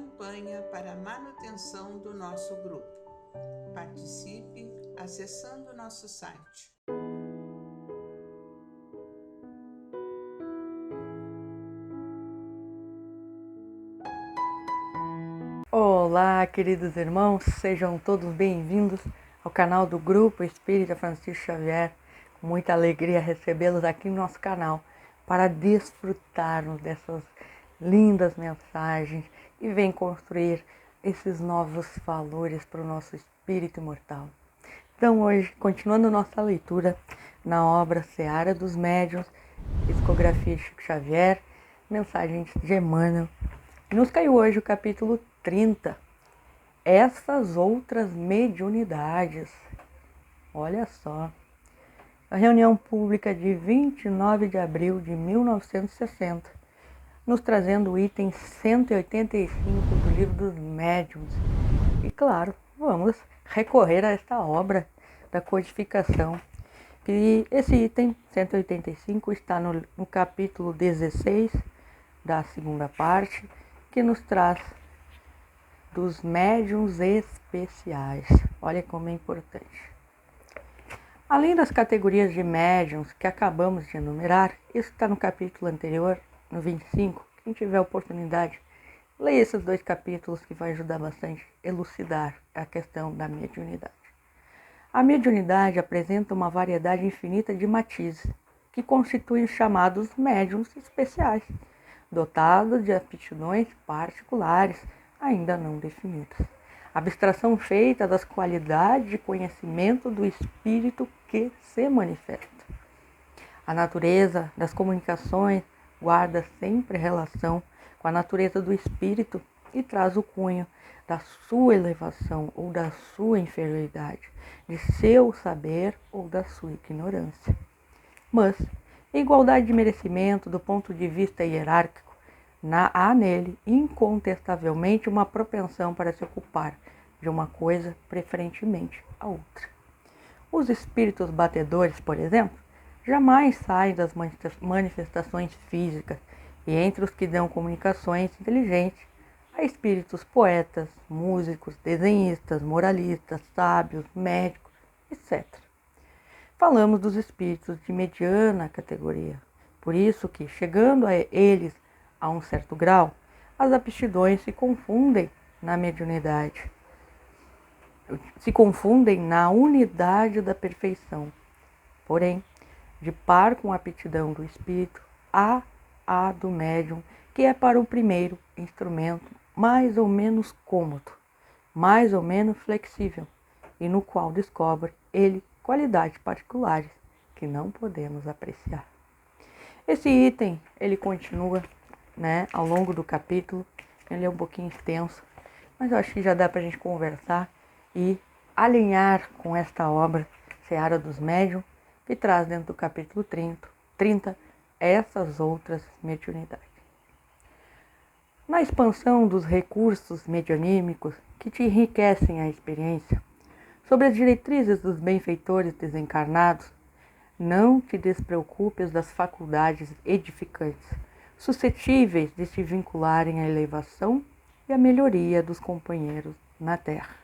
campanha para a manutenção do nosso grupo. Participe acessando nosso site. Olá, queridos irmãos, sejam todos bem-vindos ao canal do Grupo Espírita Francisco Xavier. Com muita alegria recebê-los aqui no nosso canal para desfrutarmos dessas lindas mensagens e vem construir esses novos valores para o nosso espírito imortal. Então hoje, continuando nossa leitura na obra Seara dos Médiuns, Psicografia de Chico Xavier, Mensagens de Emmanuel, nos caiu hoje o capítulo 30, essas outras mediunidades. Olha só, a reunião pública de 29 de abril de 1960, nos trazendo o item 185 do livro dos médiuns. E claro, vamos recorrer a esta obra da codificação. E esse item 185 está no capítulo 16 da segunda parte, que nos traz dos médiuns especiais. Olha como é importante. Além das categorias de médiuns que acabamos de enumerar, isso está no capítulo anterior, no 25. Quem tiver oportunidade, leia esses dois capítulos que vai ajudar bastante a elucidar a questão da mediunidade. A mediunidade apresenta uma variedade infinita de matizes, que constituem os chamados médiuns especiais, dotados de aptidões particulares, ainda não definidas. Abstração feita das qualidades de conhecimento do espírito que se manifesta. A natureza das comunicações guarda sempre relação com a natureza do espírito e traz o cunho da sua elevação ou da sua inferioridade, de seu saber ou da sua ignorância. Mas, em igualdade de merecimento do ponto de vista hierárquico, há nele incontestavelmente uma propensão para se ocupar de uma coisa preferentemente a outra. Os espíritos batedores, por exemplo, jamais saem das manifestações físicas, e entre os que dão comunicações inteligentes, há espíritos poetas, músicos, desenhistas, moralistas, sábios, médicos, etc. Falamos dos espíritos de mediana categoria, por isso que, chegando a eles a um certo grau, as aptidões se confundem na mediunidade, se confundem na unidade da perfeição. Porém, de par com a aptidão do espírito, há a do médium, que é para o primeiro instrumento mais ou menos cômodo, mais ou menos flexível, e no qual descobre ele qualidades particulares que não podemos apreciar. Esse item, ele continua, ao longo do capítulo. Ele é um pouquinho extenso, mas eu acho que já dá para a gente conversar e alinhar com esta obra Seara dos Médiuns, que traz dentro do capítulo 30 essas outras mediunidades. Na expansão dos recursos medianímicos que te enriquecem a experiência, sobre as diretrizes dos benfeitores desencarnados, não te despreocupes das faculdades edificantes, suscetíveis de se vincularem à elevação e à melhoria dos companheiros na terra.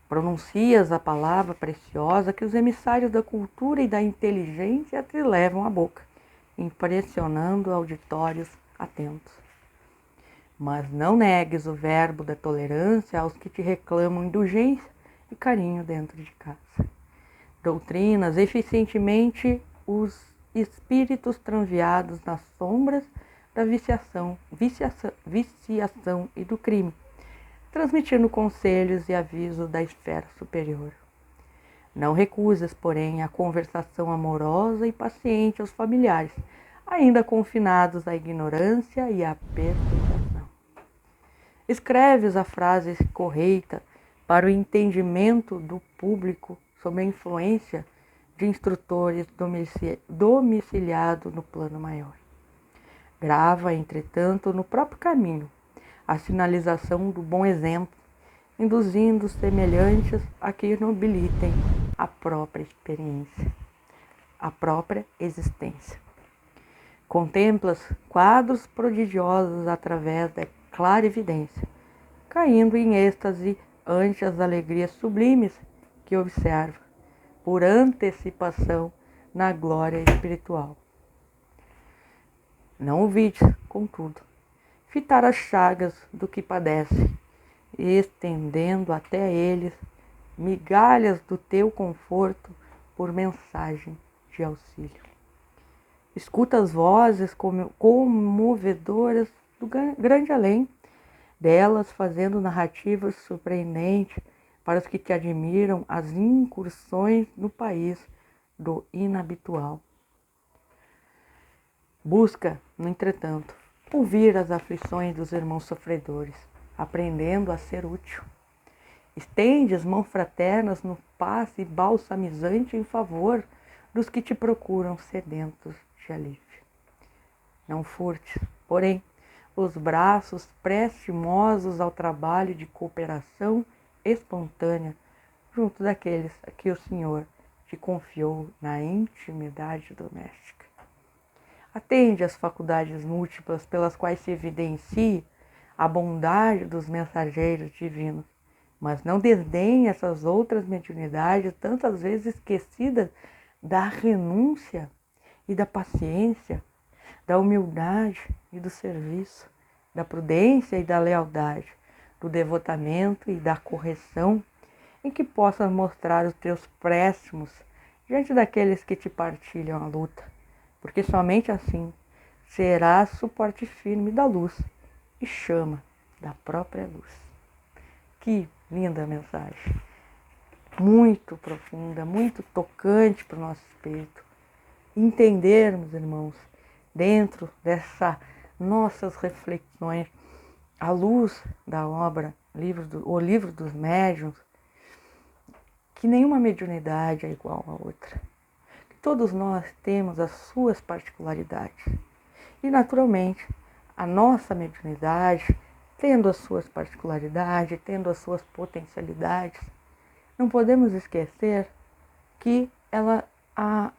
Pronuncias a palavra preciosa que os emissários da cultura e da inteligência te levam à boca, impressionando auditórios atentos. Mas não negues o verbo da tolerância aos que te reclamam indulgência e carinho dentro de casa. Doutrinas eficientemente os espíritos transviados nas sombras da viciação e do crime, transmitindo conselhos e avisos da esfera superior. Não recuses, porém, a conversação amorosa e paciente aos familiares, ainda confinados à ignorância e à perturbação. Escreves a frase correta para o entendimento do público sob a influência de instrutores domiciliados no plano maior. Grava, entretanto, no próprio caminho a sinalização do bom exemplo, induzindo os semelhantes a que nobilitem a própria experiência, a própria existência. Contemplas quadros prodigiosos através clara evidência, caindo em êxtase ante as alegrias sublimes que observa, por antecipação, na glória espiritual. Não ouvides, contudo, fitar as chagas do que padece, estendendo até eles migalhas do teu conforto por mensagem de auxílio. Escuta as vozes comovedoras do grande além, delas fazendo narrativas surpreendentes para os que te admiram as incursões no país do inabitual. Busca, no entretanto, ouvir as aflições dos irmãos sofredores, aprendendo a ser útil. Estende as mãos fraternas no passe balsamizante em favor dos que te procuram sedentos de alívio. Não furtes, porém, os braços prestimosos ao trabalho de cooperação espontânea junto daqueles a que o Senhor te confiou na intimidade doméstica. Atende às faculdades múltiplas pelas quais se evidencie a bondade dos mensageiros divinos, mas não desdenhe essas outras mediunidades tantas vezes esquecidas da renúncia e da paciência, da humildade e do serviço, da prudência e da lealdade, do devotamento e da correção, em que possas mostrar os teus préstimos diante daqueles que te partilham a luta, porque somente assim serás suporte firme da luz e chama da própria luz. Que linda mensagem! Muito profunda, muito tocante para o nosso espírito. Entendermos, irmãos, dentro dessas nossas reflexões, à luz da obra, o livro dos médiuns, que nenhuma mediunidade é igual à outra. Que todos nós temos as suas particularidades. E, naturalmente, a nossa mediunidade, tendo as suas particularidades, tendo as suas potencialidades, não podemos esquecer que a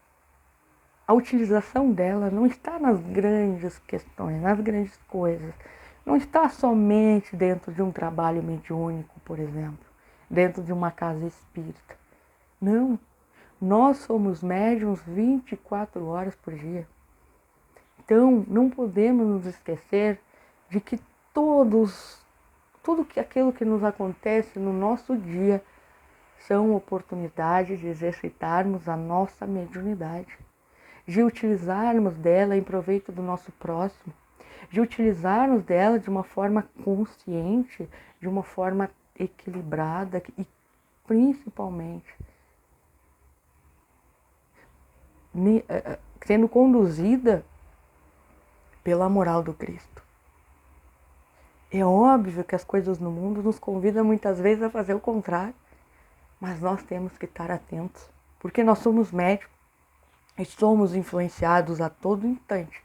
utilização dela não está nas grandes questões, nas grandes coisas. Não está somente dentro de um trabalho mediúnico, por exemplo, dentro de uma casa espírita. Não, nós somos médiuns 24 horas por dia. Então, não podemos nos esquecer de que tudo aquilo que nos acontece no nosso dia são oportunidades de exercitarmos a nossa mediunidade, de utilizarmos dela em proveito do nosso próximo, de utilizarmos dela de uma forma consciente, de uma forma equilibrada e principalmente sendo conduzida pela moral do Cristo. É óbvio que as coisas no mundo nos convidam muitas vezes a fazer o contrário, mas nós temos que estar atentos, porque nós somos médios e somos influenciados a todo instante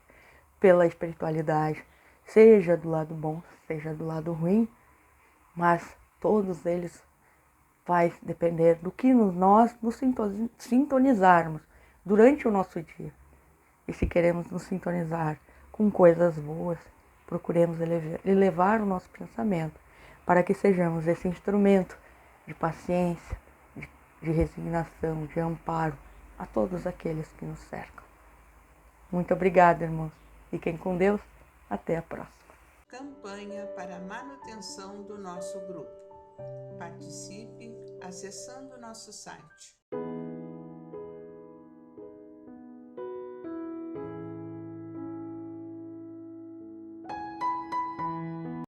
pela espiritualidade, seja do lado bom, seja do lado ruim, mas todos eles vai depender do que nós nos sintonizarmos durante o nosso dia. E se queremos nos sintonizar com coisas boas, procuremos elevar o nosso pensamento para que sejamos esse instrumento de paciência, de resignação, de amparo a todos aqueles que nos cercam. Muito obrigada, irmãos. Fiquem com Deus. Até a próxima. Campanha para a manutenção do nosso grupo. Participe acessando nosso site